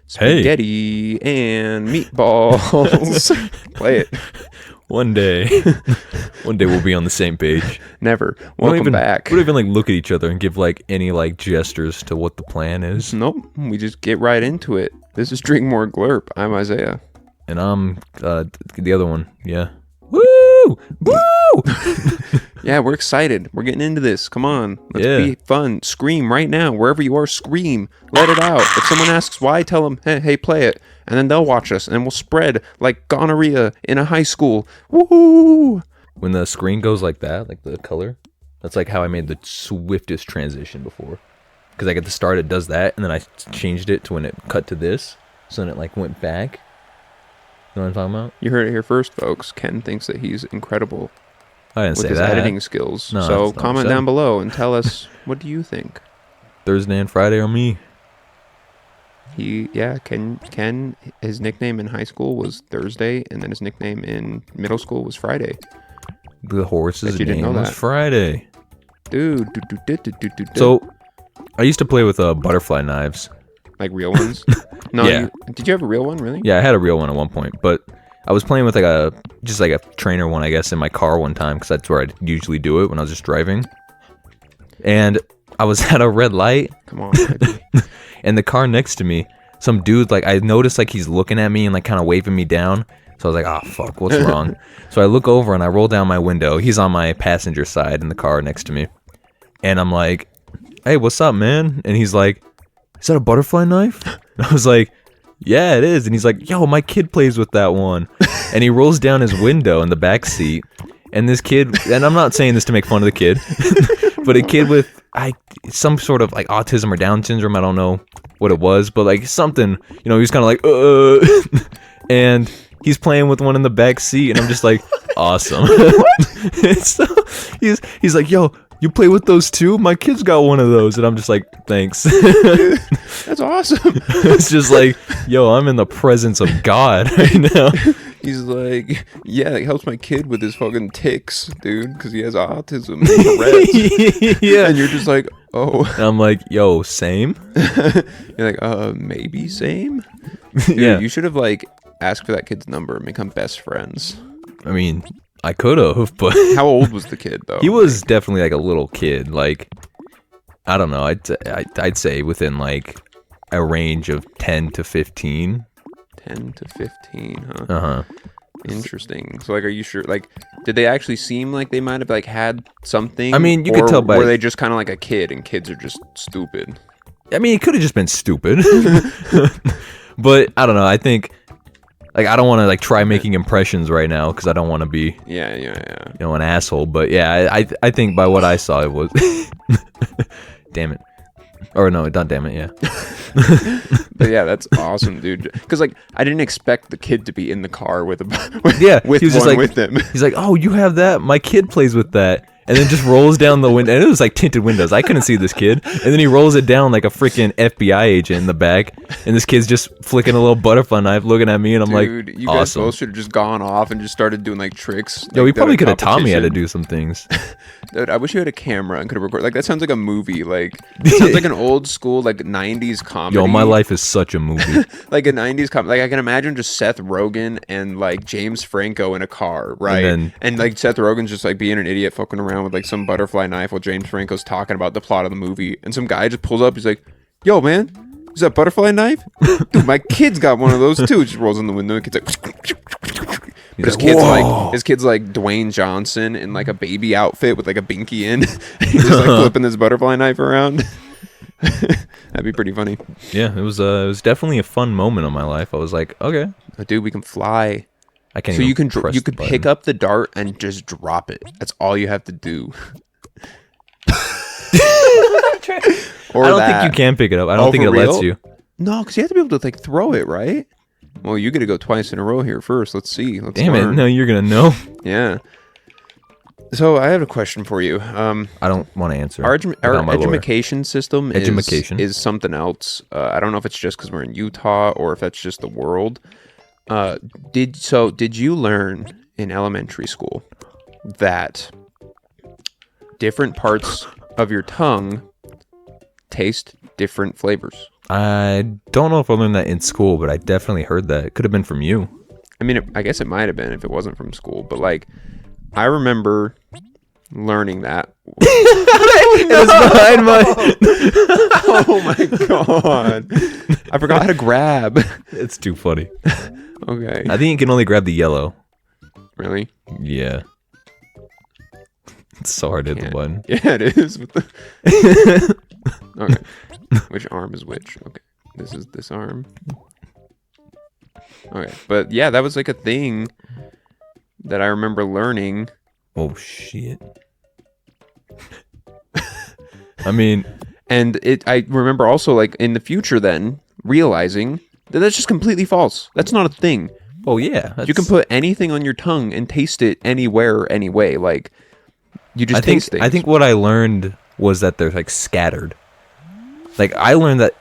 Hey. Spaghetti and meatballs. Play it. One day we'll be on the same page. Never. We don't Welcome even, back. We don't even like look at each other and give like any like gestures to what the plan is. Nope. We just get right into it. This is Drink More Glurp. I'm Isaiah. And I'm the other one. Yeah. Woo! Woo! Yeah, we're excited. We're getting into this. Come on. Let's be fun. Scream right now. Wherever you are, scream. Let it out. If someone asks why, tell them, hey, play it. And then they'll watch us and we'll spread like gonorrhea in a high school. Woohoo! When the screen goes like that, like the color, that's like how I made the swiftest transition before. Because like at the start it does that, and then I changed it to when it cut to this, so then it like went back. You know what I'm talking about? You heard it here first, folks. Ken thinks that he's incredible I didn't with say his that. editing skills. No, So that's not what comment I said. down below and tell us, what do you think? Thursday and Friday are me. Ken, his nickname in high school was Thursday, and then his nickname in middle school was Friday. The horse's Bet you didn't name know was that. Friday. Dude. So, I used to play with butterfly knives. Like real ones? No, Yeah. Did you have a real one, really? Yeah, I had a real one at one point, but I was playing with like a trainer one, I guess, in my car one time, because that's where I usually do it when I was just driving. And I was at a red light, Come on. Reggie. and the car next to me, some dude, like, I noticed like he's looking at me and like kind of waving me down. So I was like, oh fuck, what's wrong? So I look over and I roll down my window. He's on my passenger side in the car next to me. And I'm like, hey, what's up, man? And he's like, is that a butterfly knife? And I was like, yeah, it is. And he's like, yo, my kid plays with that one. And he rolls down his window in the back seat. And this kid, and I'm not saying this to make fun of the kid, but a kid with some sort of like autism or Down syndrome, I don't know what it was, but like something, he was kind of like, and he's playing with one in the back seat, and I'm just like, awesome. And so he's like, yo, you play with those too? My kid's got one of those. And I'm just like, thanks. That's awesome. It's just like, yo, I'm in the presence of God right now. He's like, yeah, it helps my kid with his fucking tics, dude, because he has autism and Tourette's. Yeah. And you're just like, oh. And I'm like, yo, same? You're like, maybe same? Dude, Yeah. you should have, like, asked for that kid's number and become best friends. I mean, I could have, but How old was the kid, though? he was definitely like a little kid. Like, I don't know. I'd say within like a range of 10 to 15. 10 to 15, huh? Uh-huh. Interesting. So, like, are you sure? Like, did they actually seem like they might have, like, had something? I mean, you could tell by- were they just kind of like a kid, and kids are just stupid? I mean, it could have just been stupid. But I don't know. I think, like, I don't want to like try making impressions right now because I don't want to be, Yeah. an asshole. But yeah, I think by what I saw, it was. Damn it. Or no, not damn it. Yeah. But yeah, that's awesome, dude. Because, like, I didn't expect the kid to be in the car with Yeah, with he was just one like- with them. He's like, oh, you have that? My kid plays with that. And then just rolls down the window. And it was like tinted windows. I couldn't see this kid. And then he rolls it down like a freaking FBI agent in the back. And this kid's just flicking a little butterfly knife, looking at me. And I'm Dude, like, you guys awesome. both should have just gone off and just started doing, like, tricks. Yo, like, we done probably a could have taught me how to competition. do some things. Dude, I wish you had a camera and could have recorded. Like, that sounds like a movie. Like, it sounds like an old school, like, 90s comedy. Yo, my life is such a movie. Like a 90s comedy. Like, I can imagine just Seth Rogen and, like, James Franco in a car, right? then- And like, Seth Rogen's just, like, being an idiot fucking around with, like, some butterfly knife while James Franco's talking about the plot of the movie. And some guy just pulls up. He's like, yo, man, is that butterfly knife? Dude, my kid's got one of those, too. Just rolls in the window. The kid's like... But his kid's like Dwayne Johnson in like a baby outfit with like a binky in. He's just like flipping this butterfly knife around. That'd be pretty funny. Yeah, it was definitely a fun moment in my life. I was like, okay, Dude, we can fly. I can't. So even you can press you the could pick button. up the dart and just drop it. That's all you have to do. Or I don't that. think you can pick it up. I don't Oh, think for it lets real? you. No, because you have to be able to like throw it, right? Well, you got to go twice in a row here first. Let's see. Let's Damn it! learn. No, you're gonna know. Yeah. So I have a question for you. I don't want to answer. Our without my lawyer. education system Edumacation. is something else. I don't know if it's just because we're in Utah or if that's just the world. Did you learn in elementary school that different parts of your tongue taste different flavors? I don't know if I learned that in school, but I definitely heard that. It could have been from you. I mean, I guess it might have been if it wasn't from school, but like, I remember learning that. It was behind my. Oh my god! I forgot how to grab. It's too funny. Okay. I think you can only grab the yellow. Really? Yeah. It's so hard to hit the button. Yeah, it is. Okay. Which arm is which? Okay. This is this arm. Okay. But yeah, that was like a thing that I remember learning. Oh shit. I mean, and I remember also like in the future then realizing that that's just completely false. That's not a thing. oh yeah. You can put anything on your tongue and taste it anywhere, anyway. Like you just taste things. I think what I learned was that they're like scattered. Like I learned that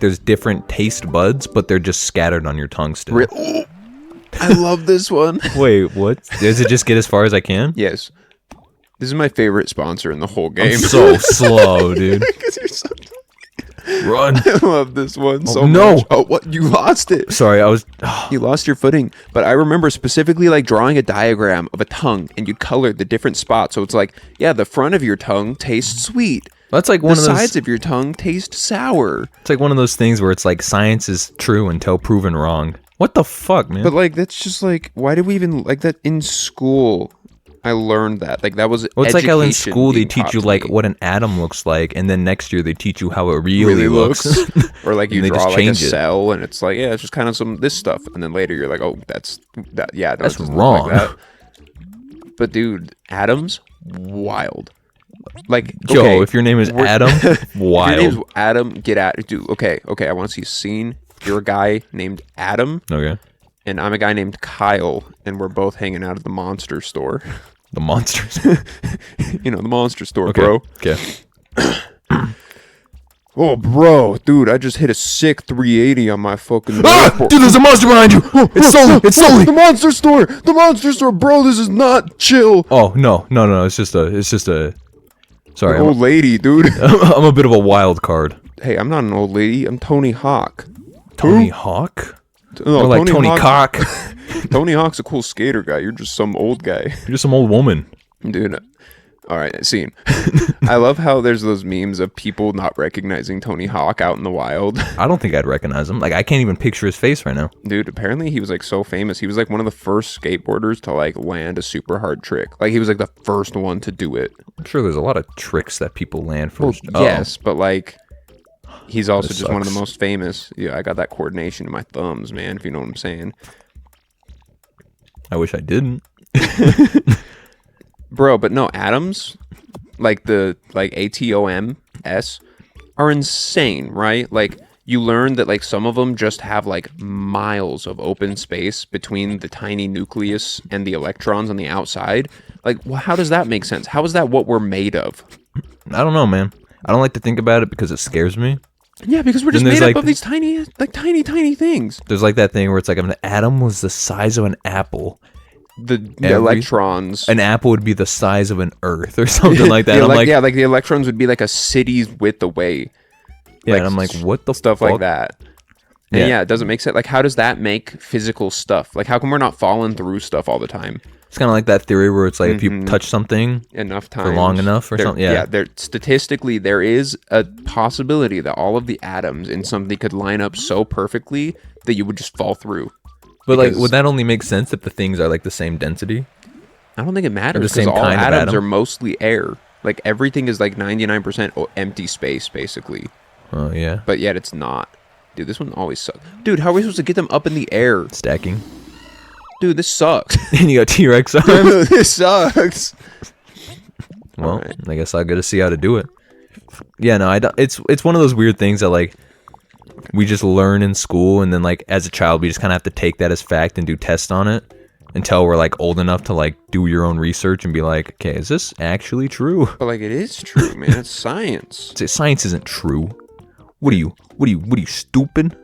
there's different taste buds, but they're just scattered on your tongue still. I love this one. Wait, what? Does it just get as far as I can? Yes. This is my favorite sponsor in the whole game. I'm so slow, dude. Because you're so... Run. I love this one so no. much. Oh, what? You lost it. Sorry, I was... You lost your footing. But I remember specifically like drawing a diagram of a tongue and you colored the different spots. So it's like, yeah, the front of your tongue tastes sweet. That's like The one of those... sides of your tongue taste sour. It's like one of those things where it's like science is true until proven wrong. What the fuck, man? But like, that's just like, why did we even like that in school? I learned that. Like that was well, it's like how in education school they being teach taught you to like me. what an atom looks like, and then next year they teach you how it really looks. Or like you And they draw just like a change it. cell and it's like, yeah, it's just kind of some this stuff. And then later you're like, oh, that's that. Yeah, no, That's it doesn't look wrong. Like that. But dude, atoms, wild. Like, Joe, okay, if your name is Adam, if your wild. name's Adam, get at dude. Okay, I want to see a scene. You're a guy named Adam, Okay. and I'm a guy named Kyle, and we're both hanging out at the monster store. The monsters. You know, the monster store, Okay. bro. Okay. Oh, bro, dude, I just hit a sick 380 on my fucking. Ah! Dude, there's a monster behind you! It's Sully! It's Sully! The monster store! The monster store, bro! This is not chill. Oh, no. It's just a... Sorry, Old lady, dude. I'm a bit of a wild card. Hey, I'm not an old lady. I'm Tony Hawk. Tony Hawk? No, Or like Tony Hawk. Cock? Tony Hawk's a cool skater guy. You're just some old guy, You're just some old woman. dude. All right, scene. I love how there's those memes of people not recognizing Tony Hawk out in the wild. I don't think I'd recognize him. Like, I can't even picture his face right now. Dude, apparently he was like so famous. He was like one of the first skateboarders to like land a super hard trick. Like he was like the first one to do it. I'm sure there's a lot of tricks that people land first. Yes, but like he's also This just one of the sucks. most famous. Yeah, I got that coordination in my thumbs, man, if you know what I'm saying. I wish I didn't. Bro, but no, atoms, like the like ATOMS are insane, right? Like you learn that like some of them just have like miles of open space between the tiny nucleus and the electrons on the outside. Like, well, how does that make sense? How is that what we're made of? I don't know, man. I don't like to think about it because it scares me. Yeah, because we're just Then made there's, up like- of these tiny things. There's like that thing where it's like if an atom was the size of an apple, The electrons. an apple would be the size of an earth or something like that. I'm like, yeah, like the electrons would be like a city's width away. yeah, like and I'm like, what the Stuff fuck? like that. And Yeah. yeah, it doesn't make sense. Like, how does that make physical stuff? Like, how come we're not falling through stuff all the time? It's kind of like that theory where it's like if you touch something Enough time long enough or something. Yeah. There statistically there is a possibility that all of the atoms in something could line up so perfectly that you would just fall through. But like, because- would that only make sense if the things are like the same density? I don't think it matters the because same all kind of atoms atom? are mostly air. Like everything is like 99% empty space basically, Oh yeah, but yet it's not. Dude, this one always sucks. Dude, how are we supposed to get them up in the air? stacking. Dude, this sucks. And you got T-Rex arms. Dude, this sucks. Well, Alright. I guess I'll get to see how to do it. Yeah, no, I don't, it's one of those weird things that like we just learn in school, and then like as a child we just kind of have to take that as fact and do tests on it until we're like old enough to like do your own research and be like, okay, is this actually true? But like it is true, man. It's science. Science isn't true. What are you stupid?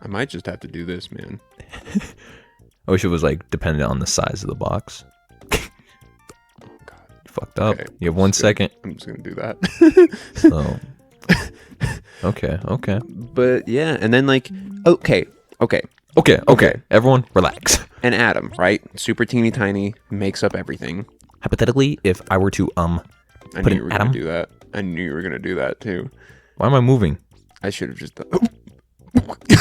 I might just have to do this, man. I wish it was like dependent on the size of the box. Fucked up. Okay, You have 1 second. I'm just gonna do that. So. Okay. But yeah, and then like, okay. Okay. Everyone, relax. An atom, right? Super teeny tiny, makes up everything. Hypothetically, if I were to I put knew you an were atom, gonna do that. I knew you were gonna do that too. why am I moving? I should have just done.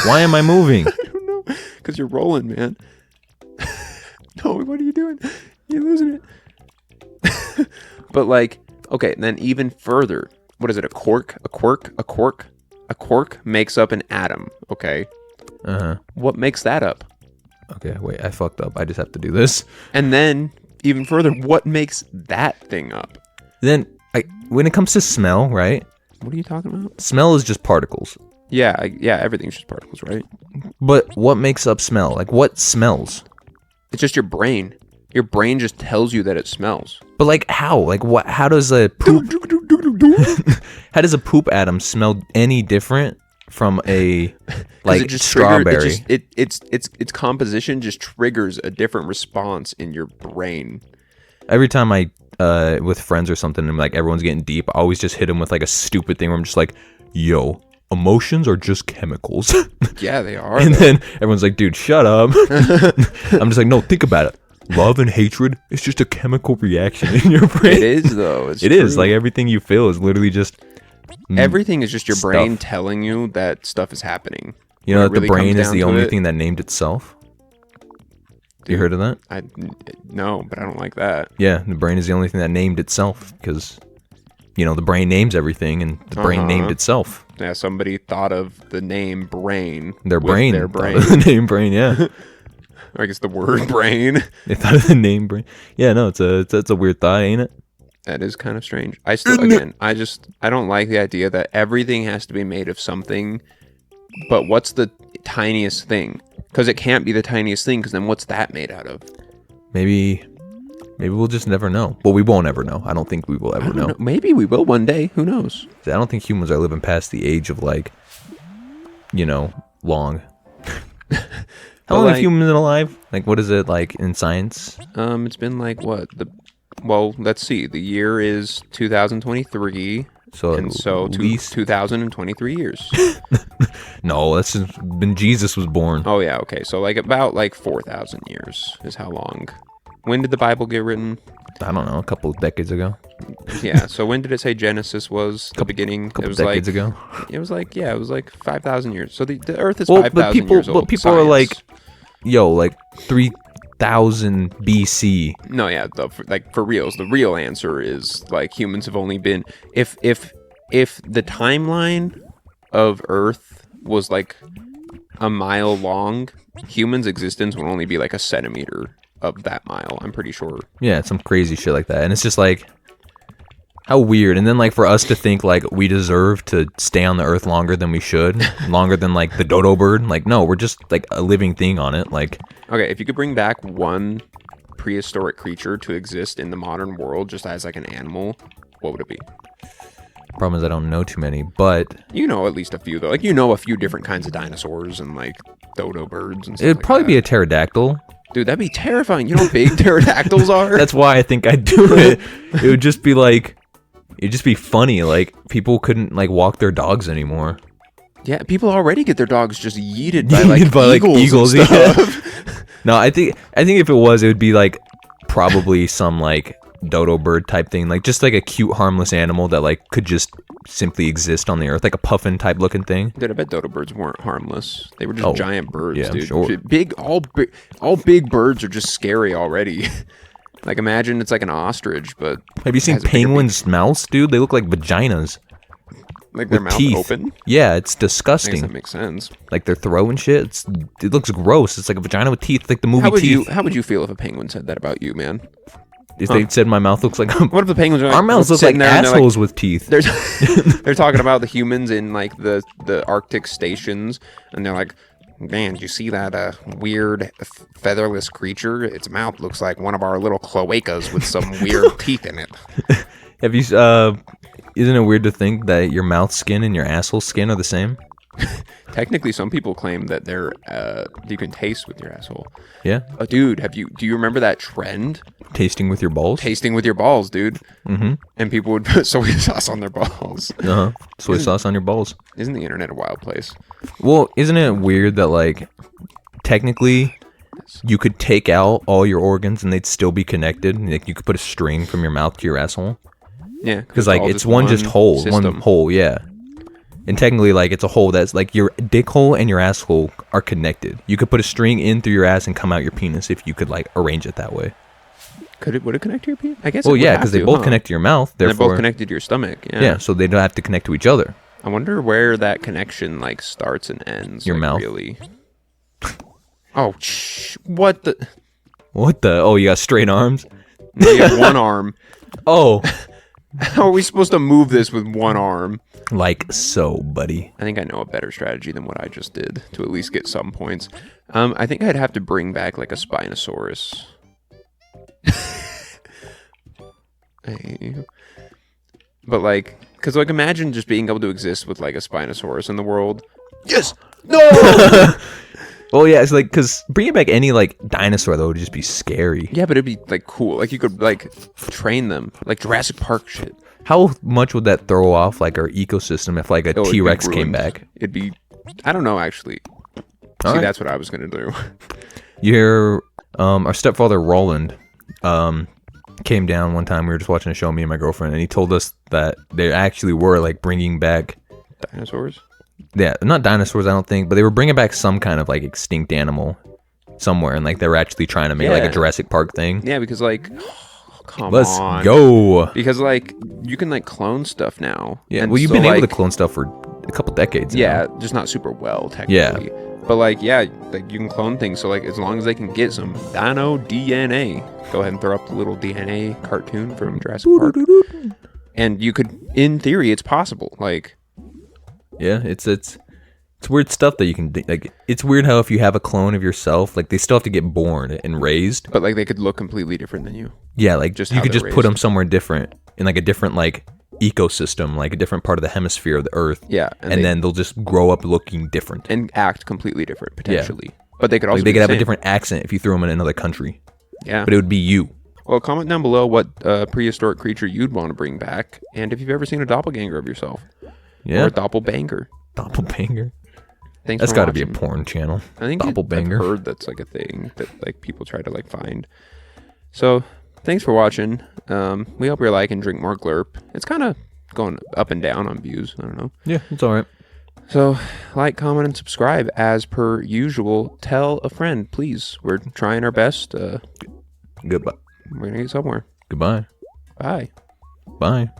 Why am I moving? I don't know, because you're rolling, man. No, what are you doing? You're losing it. But like, okay, then even further, what is it? A quark makes up an atom. Okay. What makes that up? Okay, wait, I fucked up. I just have to do this. And then even further, what makes that thing up? Then, when it comes to smell, right? What are you talking about? Smell is just particles. Yeah, everything's just particles, right? But what makes up smell? Like, what smells? It's just your brain. Your brain just tells you that it smells. But like, how? Like, what? How does a poop? How does a poop atom smell any different from a like strawberry? Its composition just triggers a different response in your brain. Every time I with friends or something, and like everyone's getting deep, I always just hit them with like a stupid thing where I'm just like, yo, emotions are just chemicals. Yeah, they are. And then everyone's like, dude, shut up. I'm just like, no, think about it. Love and hatred is just a chemical reaction in your brain. It is, though. It is. Like, everything you feel is literally just everything is just your stuff. brain telling you that stuff is happening. You know that really the brain comes is down the to only it. thing that named itself? You heard of that? No, but I don't like that. Yeah, the brain is the only thing that named itself because, you know, the brain names everything and the brain named itself. Yeah, somebody thought of the name brain. Their with brain. Their brain. The name brain, yeah. Or I guess the word brain. They thought of the name brain. Yeah, no, it's a weird thought, ain't it? That is kind of strange. I don't like the idea that everything has to be made of something. But what's the tiniest thing? Because it can't be the tiniest thing, because then what's that made out of? Maybe we'll just never know. Well, we won't ever know. I don't think we will ever know. Maybe we will one day. Who knows? I don't think humans are living past the age of, like, you know, long. How long have humans been alive? Like, what is it like in science? It's been like what? Well, let's see. The year is 2023. So 2023 years. No, that's just when Jesus was born. Oh yeah, okay. So like about like 4,000 years is how long. When did the Bible get written? I don't know, a couple of decades ago. Yeah. So when did it say Genesis was the beginning? Couple decades ago. It was like 5,000 years. So the Earth is 5,000 years old. But people are like, yo, like 3,000 BC. No, yeah, like for reals. The real answer is like humans have only been if the timeline of Earth was like a mile long, humans' existence would only be like a centimeter of that mile. I'm pretty sure. Yeah, some crazy shit like that, and it's just like, how weird. And then like for us to think like we deserve to stay on the Earth longer than we should, longer than like the dodo bird. Like, no, we're just like a living thing on it. Like, okay, if you could bring back one prehistoric creature to exist in the modern world just as like an animal, what would it be? Problem is I don't know too many, but you know at least a few though. Like, you know a few different kinds of dinosaurs and like dodo birds and stuff. It'd probably be a pterodactyl. Dude, that'd be terrifying. You know how big pterodactyls are? That's why I think I'd do it. It would just be like, it'd just be funny. Like, people couldn't like walk their dogs anymore. Yeah, people already get their dogs just yeeted by eagles and stuff. Yeah. No, I think if it would be like probably some like dodo bird type thing, like just like a cute harmless animal that like could just simply exist on the Earth, like a puffin type looking thing. Dude, I bet dodo birds weren't harmless. They were just giant birds, yeah, dude. Sure. All big birds are just scary already. Like, imagine it's like an ostrich, but have you seen penguins' mouths, dude? They look like vaginas. Like their mouth teeth open? Yeah, it's disgusting. I guess that makes sense. Like their throat and shit. It looks gross. It's like a vagina with teeth, like the movie Teeth. How would you feel if a penguin said that about you, man? If they said my mouth looks like what if the penguins are like, our mouths look like assholes with teeth? They're talking about the humans in like the Arctic stations, and they're like, man, do you see that weird featherless creature? Its mouth looks like one of our little cloacas with some weird teeth in it. Have you? Isn't it weird to think that your mouth skin and your asshole skin are the same? Technically, some people claim that they're you can taste with your asshole. Yeah. Dude, do you remember that trend? Tasting with your balls. Tasting with your balls, dude. Mm-hmm. And people would put soy sauce on their balls. Uh-huh. Soy sauce on your balls. Isn't the internet a wild place? Well, isn't it weird that, like, technically you could take out all your organs and they'd still be connected? Like, you could put a string from your mouth to your asshole. Yeah. Because, like, it's one hole. System. One hole, yeah. And technically, like, it's a hole that's, like, your dick hole and your asshole are connected. You could put a string in through your ass and come out your penis if you could, like, arrange it that way. Would it connect to your penis? I guess. Well, it would yeah, have because they to, both connect to your mouth. And Therefore, they're both connected to your stomach. Yeah. Yeah, so they don't have to connect to each other. I wonder where that connection like starts and ends. Your like, mouth. Really. Oh, what the? What the? Oh, you got straight arms? No, you have one arm. Oh. How are we supposed to move this with one arm? Like so, buddy. I think I know a better strategy than what I just did to at least get some points. I think I'd have to bring back like a Spinosaurus. But like, because like imagine just being able to exist with like a Spinosaurus in the world. Yes! No! Well, yeah, it's like, because bringing back any like dinosaur though would just be scary. Yeah, but it'd be like cool. Like you could like train them, like Jurassic Park shit. How much would that throw off like our ecosystem if like a It'd be T-Rex came ruined. back? It'd be, I don't know actually. All See, right. that's what I was gonna do. Your our stepfather Roland came down one time. We were just watching a show, me and my girlfriend, and he told us that they actually were like bringing back Dinosaurs? yeah, not dinosaurs, I don't think, but they were bringing back some kind of like extinct animal somewhere, and like they were actually trying to make like a Yeah. Jurassic Park thing. Yeah, because like, come Let's on. go. Because like you can like clone stuff now. Yeah, And well, you've so, been able to like, clone stuff for a couple decades. Yeah, now. just not super well technically. But like, yeah, like you can clone things. So like, as long as they can get some dino DNA, go ahead and throw up the little DNA cartoon from Jurassic Park, and you could, in theory, it's possible. Like, Yeah, it's weird stuff that you can do. Like, it's weird how if you have a clone of yourself, like they still have to get born and raised. but like they could look completely different than you. Yeah, like Just you how could they're just put them raised. somewhere different in like a different like ecosystem, like a different part of the hemisphere of the Earth. Yeah, and then they'll just grow up looking different. and act completely different potentially. But they could also Like they be could the have a same. different accent if you threw them in another country, Yeah. but it would be you. Well, comment down below what prehistoric creature you'd want to bring back, and if you've ever seen a doppelganger of yourself, or Yeah, a doppelbanger. doppelbanger. Thanks. That's for got to be a watching. porn channel. I think Doppelbanger. I've heard that's like a thing that like people try to like find. So thanks for watching. We hope you're liking Drink More Glurp. It's kind of going up and down on views. I don't know. Yeah, it's all right. So like, comment, and subscribe as per usual. Tell a friend, please. We're trying our best. Goodbye. We're gonna get somewhere. Goodbye. Bye. Bye.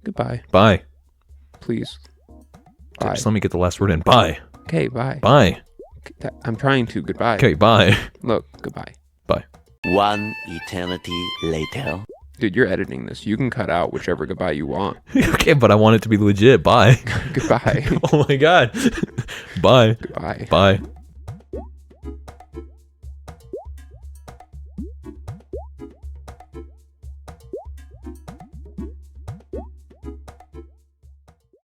Goodbye. Bye. Please. Bye. Just let me get the last word in. Bye. Okay. Bye. Bye. I'm trying to. Goodbye. Okay. Bye. Look. Goodbye. Bye. One eternity later. Dude, you're editing this. You can cut out whichever goodbye you want. Okay, but I want it to be legit. Bye. Goodbye. Oh my god. Bye. Goodbye. Bye.